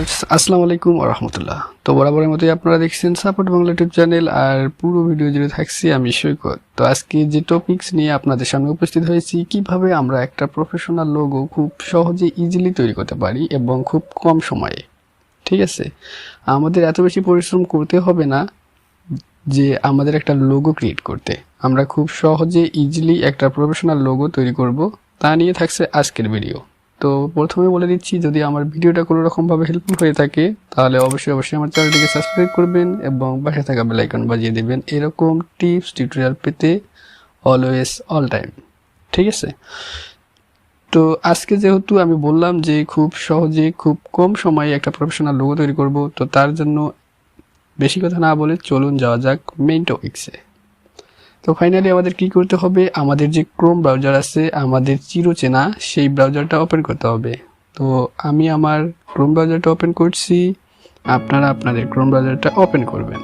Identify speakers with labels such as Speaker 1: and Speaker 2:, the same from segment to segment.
Speaker 1: Viewers আসসালামু আলাইকুম ওয়া রাহমাতুল্লাহ। তো বরাবরের মতোই আপনারা দেখছেন সাপোর্ট বাংলা ইউটিউব চ্যানেল, আর পুরো ভিডিও জুড়ে থাকছি আমি সৈকত। তো আজকে যে টপিকস নিয়ে আপনাদের সামনে উপস্থিত হয়েছি, কিভাবে আমরা একটা প্রফেশনাল লোগো খুব সহজে ইজিলি তৈরি করতে পারি এবং খুব কম সময়ে। ঠিক আছে, আমাদের এত বেশি পরিশ্রম করতে হবে না যে আমাদের একটা লোগো ক্রিয়েট করতে। আমরা খুব সহজে ইজিলি একটা প্রফেশনাল লোগো তৈরি করব, তা নিয়ে থাকছে আজকের ভিডিও। তো প্রথমে বলে দিচ্ছি, যদি আমার ভিডিওটা কোনো রকমভাবে হেল্পফুল হয়ে থাকে তাহলে অবশ্যই আমার চ্যানেলটিকে সাবস্ক্রাইব করবেন এবং পাশে থাকা বেল আইকন বাজিয়ে দেবেন এরকম টিপস টিউটোরিয়াল পেতে অলওয়েজ অল টাইম। ঠিক আছে, তো আজকে যেহেতু আমি বললাম যে খুব সহজে খুব কম সময়ে একটা প্রফেশনাল লোগো তৈরি করব, তো তার জন্য বেশি কথা না বলে চলুন যাওয়া যাক মেইন টপিকসে। তো ফাইনালি আমাদের কি করতে হবে, আমাদের যে ক্রোম ব্রাউজার আছে আমাদের চিরচেনা, সেই ব্রাউজারটা ওপেন করতে হবে। তো আমি আমার ক্রোম ব্রাউজারটা ওপেন করছি, আপনারা আপনাদের ক্রোম ব্রাউজারটা ওপেন করবেন।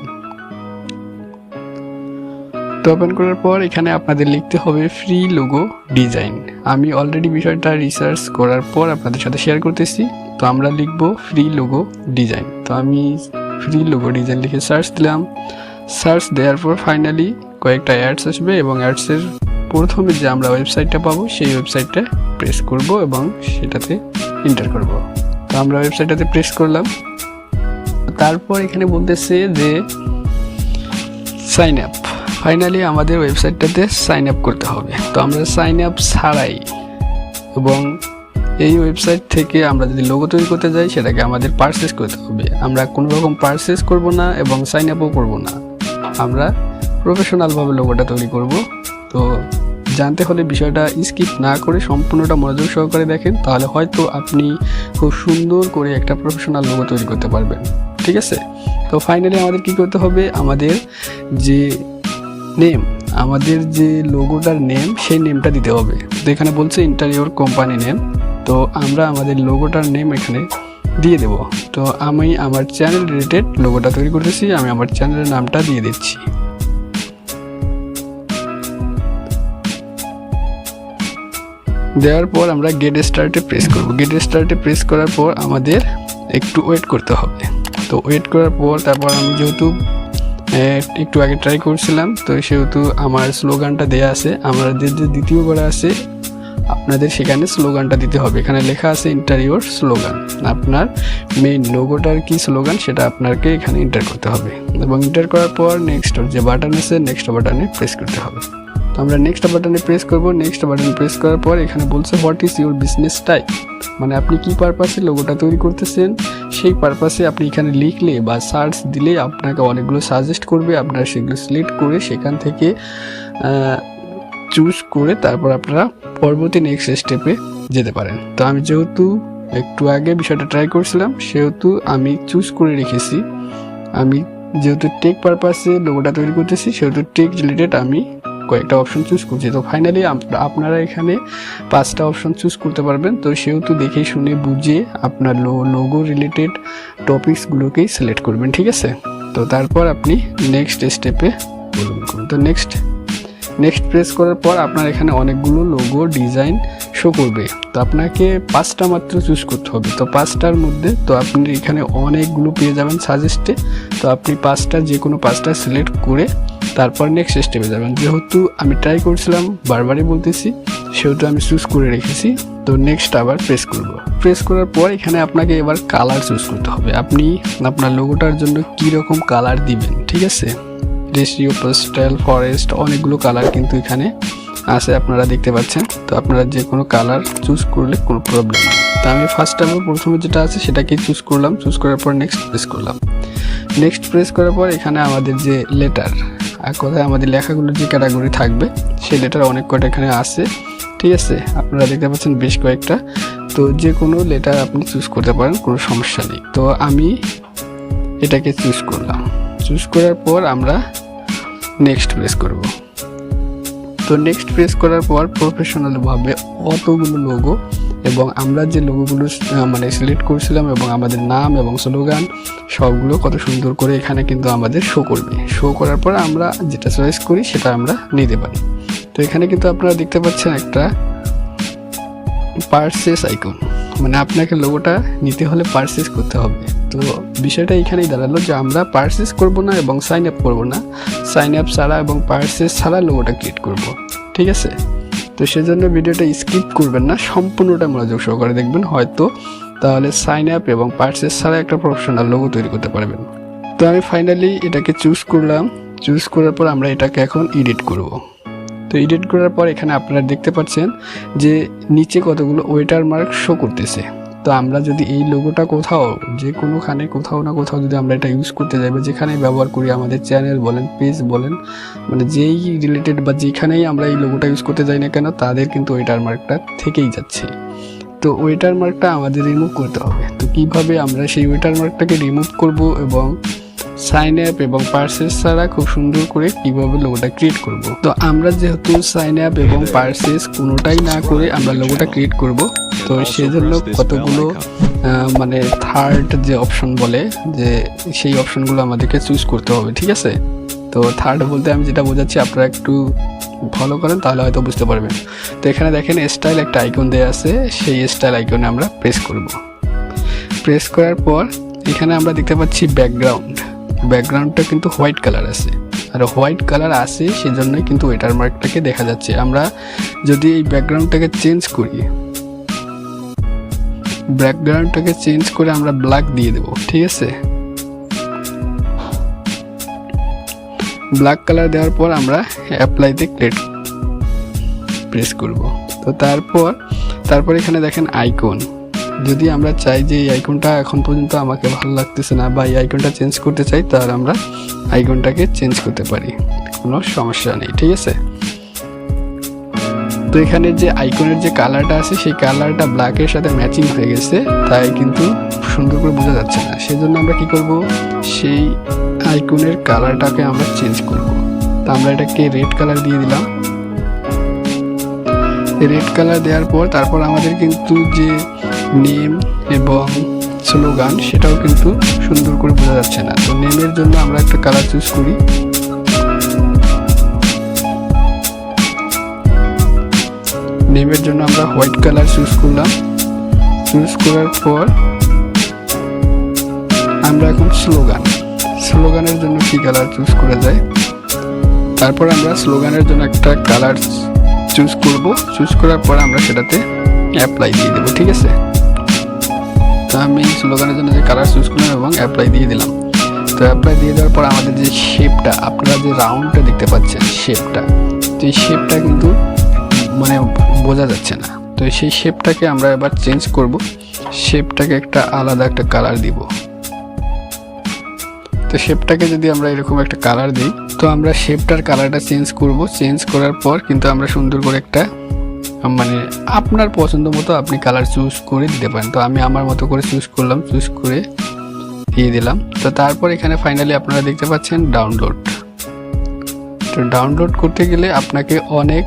Speaker 1: তো ওপেন করার পর এখানে আপনাদের লিখতে হবে ফ্রি লোগো ডিজাইন। আমি অলরেডি বিষয়টা রিসার্চ করার পর আপনাদের সাথে শেয়ার করতেছি। তো আমরা লিখবো ফ্রি লোগো ডিজাইন। তো আমি ফ্রি লোগো ডিজাইন লিখে সার্চ দিলাম। সার্চ দেওয়ার পর ফাইনালি কয়েকটা অ্যাডস আসবে এবং অ্যাডসের প্রথমে যে আমরা ওয়েবসাইটটা পাবো সেই ওয়েবসাইটটা প্রেস করব এবং সেটাতে এন্টার করব। তো আমরা ওয়েবসাইটটাতে প্রেস করলাম। তারপর এখানে বলতেছে যে সাইন আপ। ফাইনালি আমাদের ওয়েবসাইটটাতে সাইন আপ করতে হবে। তো আমরা সাইন আপ ছাড়াই এবং এই ওয়েবসাইট থেকে আমরা যদি লোগো তৈরি করতে যাই সেটাকে আমাদের পারচেস করতে হবে। আমরা কোনো রকম পারচেস করব না এবং সাইন আপও করব না, আমরা প্রফেশনালভাবে লোগোটা তৈরি করব। তো জানতে হলে বিষয়টা স্কিপ না করে সম্পূর্ণটা মনোযোগ সহকারে দেখেন, তাহলে হয়তো আপনি খুব সুন্দর করে একটা প্রফেশনাল লোগো তৈরি করতে পারবেন। ঠিক আছে, তো ফাইনালি আমাদের কি করতে হবে, আমাদের যে নেম, আমাদের যে লোগোটার নেম সেই নেমটা দিতে হবে। তো এখানে বলছে ইন্টারিয়র কোম্পানি নেম, তো আমরা আমাদের লোগোটার নেম এখানে দিয়ে দেব। তো আমি আমার চ্যানেল রিলেটেড লোগোটা তৈরি করতেছি, আমি আমার চ্যানেলের নামটা দিয়ে দিচ্ছি। দেওয়ার পর আমরা গেট স্টার্টে প্রেস করব। গেট স্টার্টে প্রেস করার পর আমাদের একটু ওয়েট করতে হবে। তো ওয়েট করার পর তারপর আমি যেহেতু একটু আগে ট্রাই করছিলাম, তো সেহেতু আমার স্লোগানটা দেয়া আছে। আমাদের যে দ্বিতীয় করা আছে আপনাদের সেখানে স্লোগানটা দিতে হবে। এখানে লেখা আছে ইন্টারিয়র স্লোগান, আপনার মেইন লোগোটার কি স্লোগান সেটা আপনাকে এখানে এন্টার করতে হবে এবং এন্টার করার পর নেক্সট যে বাটন আছে নেক্সট বাটনে প্রেস করতে হবে। তো আমরা নেক্সট বাটনে প্রেস করব। নেক্সট বাটনে প্রেস করার পর এখানে বলছে what is your business type, মানে আপনি কি পারপাসে লোগোটা তৈরি করতেছেন সেই পারপাসে আপনি এখানে লিখলে বা সার্চ দিলে আপনাকে অনেকগুলো সাজেস্ট করবে। আপনারা সেগুলো সিলেক্ট করে সেখান থেকে চুজ করে তারপর আপনারা পরবর্তী নেক্সট স্টেপে যেতে পারেন। তো আমি যেহেতু একটু আগে বিষয়টা ট্রাই করছিলাম সেহেতু আমি চুজ করে রেখেছি। আমি যেহেতু টেক পারপাসে লোগোটা তৈরি করতেছি সেহেতু টেক রিলেটেড আমি কয়েকটা অপশন চুজ করছি। তো ফাইনালি আপনারা এখানে 5টা অপশন চুজ করতে পারবেন। তো সেহেতু দেখে শুনে বুঝে আপনার লোগো রিলেটেড টপিকসগুলোকেই সিলেক্ট করবেন। ঠিক আছে, তো তারপর আপনি নেক্সট স্টেপে করুন। তো নেক্সট প্রেস করার পর আপনার এখানে অনেকগুলো লোগো ডিজাইন শো করবে। তো আপনাকে 5টা মাত্র চুজ করতে হবে। তো 5টার মধ্যে তো আপনি এখানে অনেকগুলো পেয়ে যাবেন সাজেস্টে। তো আপনি যে কোনো 5টা সিলেক্ট করে তারপর নেক্সট স্টেপে যাবেন। যেহেতু আমি ট্রাই করছিলাম বারবারই বলতেছি সেহেতু আমি চুজ করে রেখেছি। তো নেক্সট আবার প্রেস করব। প্রেস করার পর এখানে আপনাকে এবার কালার চুজ করতে হবে। আপনি আপনার লোগোটার জন্য কী রকম কালার দিবেন। ঠিক আছে, রেশিও, পেস্টেল, ফরেস্ট, অনেকগুলো কালার কিন্তু এখানে আছে আপনারা দেখতে পাচ্ছেন। তো আপনারা যে কোনো কালার চুজ করলে কোনো প্রবলেম নেই। তো আমি প্রথমে যেটা আছে সেটাকে চুজ করলাম। চুজ করার পর নেক্সট প্রেস করলাম। নেক্সট প্রেস করার পর এখানে আমাদের যে লেটার, আর কোথায় আমাদের লেখাগুলোর যে ক্যাটাগরি থাকবে সেই লেটার অনেক কয়টা এখানে আছে। ঠিক আছে, আপনারা দেখতে পাচ্ছেন বেশ কয়েকটা। তো যে কোনো লেটার আপনি চুজ করতে পারেন, কোনো সমস্যা নেই। তো আমি এটাকে চুজ করলাম। চুজ করার পর আমরা নেক্সট প্রেস করব। তো নেক্সট প্রেস করার পর প্রফেশনালভাবে অতগুলো লোগো এবং আমরা যে লোগোগুলো সিলেক্ট করছিলাম এবং আমাদের নাম এবং স্লোগান সবগুলো কত সুন্দর করে এখানে কিন্তু আমাদের শো করবে। শো করার পর আমরা যেটা চয়েস করি সেটা আমরা নিতে পারি। তো এখানে কিন্তু আপনারা দেখতে পাচ্ছেন একটা পারচেস আইকন। মানে আপনাকে লোগোটা নিতে হলে পারচেজ করতে হবে। তো বিষয়টা এখানেই দাঁড়ালো যে আমরা পারচেজ করব না এবং সাইন আপ করবো না, সাইন আপ ছাড়া এবং পারচেজ ছাড়া লোগোটা ক্রিয়েট করব, ঠিক আছে। তো সেজন্য ভিডিওটা স্কিপ করবেন না, সম্পূর্ণটা মনোযোগ সহকারে দেখবেন, হয়তো তাহলে সাইন আপ এবং পারচেজ ছাড়া একটা প্রফেশনাল লোগো তৈরি করতে পারবেন। তো আমি ফাইনালি এটাকে চুজ করলাম, চুজ করার পর আমরা এটাকে এখন এডিট করব। তো এডিট করার পর এখানে আপনারা দেখতে পাচ্ছেন যে নিচে কতগুলো ওয়াটারমার্ক শো করতেছে। তো আমরা যদি এই লোগোটা কোথাও যে কোনোখানে কোথাও না কোথাও যদি আমরা এটা ইউজ করতে যাই বা যেখানেই ব্যবহার করি, আমাদের চ্যানেল বলেন, পেজ বলেন, মানে যেই রিলেটেড বা যেখানেই আমরা এই লোগোটা ইউজ করতে যাই না কেন, তাদের কিন্তু ওয়াটারমার্কটা থেকেই যাচ্ছে। তো ওয়াটারমার্কটা আমাদের রিমুভ করতে হবে। তো কিভাবে আমরা সেই ওয়াটারমার্কটাকে রিমুভ করব এবং সাইন আপ এবং পারচেজ ছাড়া খুব সুন্দর করে কিভাবে লোগোটা ক্রিয়েট করব। তো আমরা যেহেতু সাইন আপ এবং পারচেজ কোনোটাই না করে আমরা লোগোটা ক্রিয়েট করব, তো সেজন্য কতগুলো মানে থার্ড যে অপশন বলে যে সেই অপশনগুলো আমাদেরকে চুজ করতে হবে, ঠিক আছে। তো থার্ড বলতে আমি যেটা বোঝাচ্ছি আপনারা একটু ফলো করেন তাহলে হয়তো বুঝতে পারবেন। তো এখানে দেখেন স্টাইল একটা আইকন দেওয়া আছে, সেই স্টাইল আইকনে আমরা প্রেস করব। প্রেস করার পর এখানে আমরা দেখতে পাচ্ছি ব্যাকগ্রাউন্ডটা কিন্তু হোয়াইট কালার আছে, আর হোয়াইট কালার আছে সেজন্যই কিন্তু ওয়াটারমার্কটাকে দেখা যাচ্ছে। আমরা যদি এই ব্যাকগ্রাউন্ডটাকে চেঞ্জ করি, ব্যাকগ্রাউন্ডটাকে চেঞ্জ করে আমরা ব্ল্যাক দিয়ে দেব, ঠিক আছে। ব্ল্যাক কালার দেওয়ার পর আমরা অ্যাপ্লাইতে প্রেস করব। তো তারপর এখানে দেখেন আইকন, যদি আমরা চাই যে এই আইকনটা এখন পর্যন্ত আমাকে ভালো লাগতেছে না বা এই আইকনটা চেঞ্জ করতে চাই, তাহলে আমরা আইকনটাকে চেঞ্জ করতে পারি, কোনো সমস্যা নেই, ঠিক আছে। তো এখানে যে আইকনের যে কালারটা আছে সেই কালারটা ব্ল্যাকের সাথে ম্যাচিং হয়ে গেছে, তাই কিন্তু সুন্দর করে বোঝা যাচ্ছে না। সেজন্য আমরা কি করব, সেই আইকনের কালারটাকে আমরা চেঞ্জ করব। তো আমরা এটাকে রেড কালার দিয়ে দিলাম। রেড কালার দেওয়ার পর তারপর আমাদের কিন্তু যে নেম এবং স্লোগান সেটাও কিন্তু সুন্দর করে বোঝা যাচ্ছে না। তো নেমের জন্য আমরা একটা কালার চুজ করি। নেমের জন্য আমরা হোয়াইট কালার চুজ করলাম। চুজ করার পর আমরা এখন স্লোগানের জন্য কি কালার চুজ করা যায়, তারপর আমরা স্লোগানের জন্য একটা কালার চুজ করব। চুজ করার পর আমরা সেটাতে অ্যাপ্লাই দিয়ে দেবো, ঠিক আছে। তো আমি স্লোগানের জন্য যে কালার চুজ করলাম এবং অ্যাপ্লাই দিয়ে দিলাম। তো অ্যাপ্লাই দিয়ে দেওয়ার পর আমাদের যে শেপটা, আপনারা যে রাউন্ডটা দেখতে পাচ্ছেন শেপটা, তো এই শেপটা কিন্তু মানে বোঝা যাচ্ছে না। তো সেই শেপটাকে আমরা এবার চেঞ্জ করব। শেপটাকে একটা আলাদা একটা কালার দিব। তো শেপটাকে যদি আমরা এরকম একটা কালার দিই, তো আমরা শেপটার কালারটা চেঞ্জ করব। চেঞ্জ করার পর কিন্তু আমরা সুন্দর করে একটা মানে আপনার পছন্দ মতো আপনি কালার চুজ করে দিতে পারেন। তো আমি আমার মতো করে চুজ করলাম, চুজ করে দিয়ে দিলাম। তো তারপর এখানে ফাইনালি আপনারা দেখতে পাচ্ছেন ডাউনলোড। তো ডাউনলোড করতে গেলে আপনাকে অনেক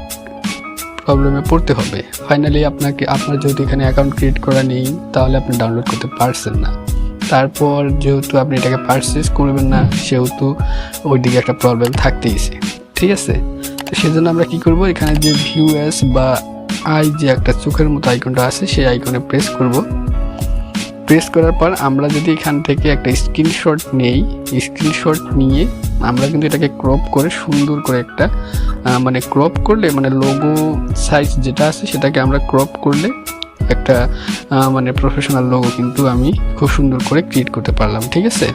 Speaker 1: প্রবলেমে পড়তে হবে। ফাইনালি আপনার যেহেতু এখানে অ্যাকাউন্ট ক্রিয়েট করা নেই, তাহলে আপনি ডাউনলোড করতে পারছেন না। তারপর যেহেতু আপনি এটাকে পারচেজ করবেন না, সেহেতু ওইদিকে একটা প্রবলেম থাকতেইছে, ঠিক আছে। তো সেজন্য আমরা কি করব, এখানে যে ভিউএস বা আই যে একটা চোখের মতো আইকনটা আছে সেই আইকনে প্রেস করব। প্রেস করার পর আমরা যদি এখান থেকে একটা স্ক্রিনশট নেই, স্ক্রিনশট নিয়ে আমরা কিন্তু এটাকে ক্রপ করে সুন্দর করে একটা মানে ক্রপ করলে মানে লোগো সাইজ যেটা আছে সেটাকে আমরা ক্রপ করলে একটা মানে প্রফেশনাল লোগো কিন্তু আমি খুব সুন্দর করে ক্রিয়েট করতে পারলাম, ঠিক আছে।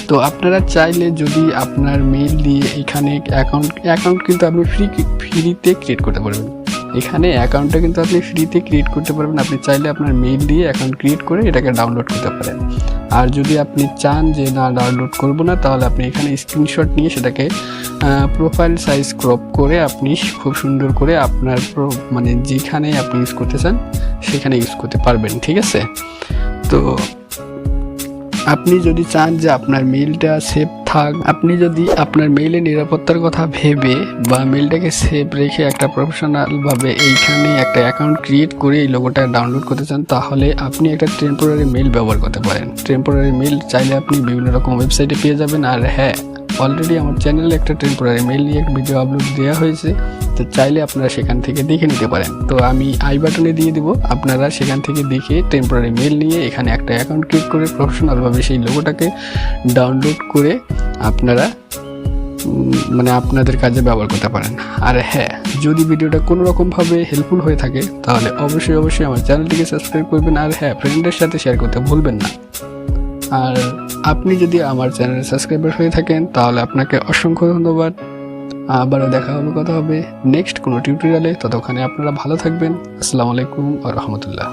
Speaker 1: তো আপনারা চাইলে যদি আপনার মেইল দিয়ে এখানে অ্যাকাউন্ট কিন্তু আপনি ফ্রিতে ক্রিয়েট করতে পারবেন। এখানে অ্যাকাউন্টটা কিন্তু আপনি ফ্রিতে ক্রিয়েট করতে পারবেন। আপনি চাইলে আপনার মেইল দিয়ে অ্যাকাউন্ট ক্রিয়েট করে এটাকে ডাউনলোড করতে পারেন। আর যদি আপনি চান যে না ডাউনলোড করব না, তাহলে আপনি এখানে স্ক্রিনশট নিয়ে সেটাকে প্রোফাইল সাইজ ক্রপ করে আপনি খুব সুন্দর করে আপনার মানে যেখানে আপনি ইউজ করতে চান সেখানে ইউজ করতে পারবেন, ঠিক আছে। তো আপনি যদি চান যে আপনার মেইলটা সেভ থাক, আপনি যদি আপনার মেইলের নিরাপত্তার কথা ভেবে বা মেইলটাকে সেভ রেখে একটা প্রফেশনালভাবে এইখানে একটা অ্যাকাউন্ট ক্রিয়েট করে এই লোগোটা ডাউনলোড করতে চান, তাহলে আপনি একটা টেম্পোরারি মেইল ব্যবহার করতে পারেন। টেম্পোরারি মেইল চাইলে আপনি বিভিন্ন রকম ওয়েবসাইটে পেয়ে যাবেন। আর হ্যাঁ, অলরেডি আমার চ্যানেলে একটা টেম্পোরারি মেইল নিয়ে একটা ভিডিও আপলোড দেওয়া হয়েছে, তো চাইলে আপনারা সেখান থেকে দেখে নিতে পারেন। তো আমি আই বাটনে দিয়ে দিব, আপনারা সেখান থেকে দেখে টেম্পোরারি মেল নিয়ে এখানে একটা অ্যাকাউন্ট ক্রিয়েট করে প্রফেশনালভাবে সেই লোগোটাকে ডাউনলোড করে আপনারা মানে আপনাদের কাজে ব্যবহার করতে পারেন। আর হ্যাঁ, যদি ভিডিওটা কোনো রকমভাবে হেল্পফুল হয়ে থাকে তাহলে অবশ্যই আমার চ্যানেলটিকে সাবস্ক্রাইব করবেন। আর হ্যাঁ, ফ্রেন্ডের সাথে শেয়ার করতে ভুলবেন না। আর আপনি যদি আমার চ্যানেলের সাবস্ক্রাইবার হয়ে থাকেন তাহলে আপনাকে অসংখ্য ধন্যবাদ। আবারও কথা হবে নেক্সট কোনো টিউটোরিয়ালে। ততক্ষণে আপনারা ভালো থাকবেন। আসসালামু আলাইকুম ওয়া রাহমাতুল্লাহ।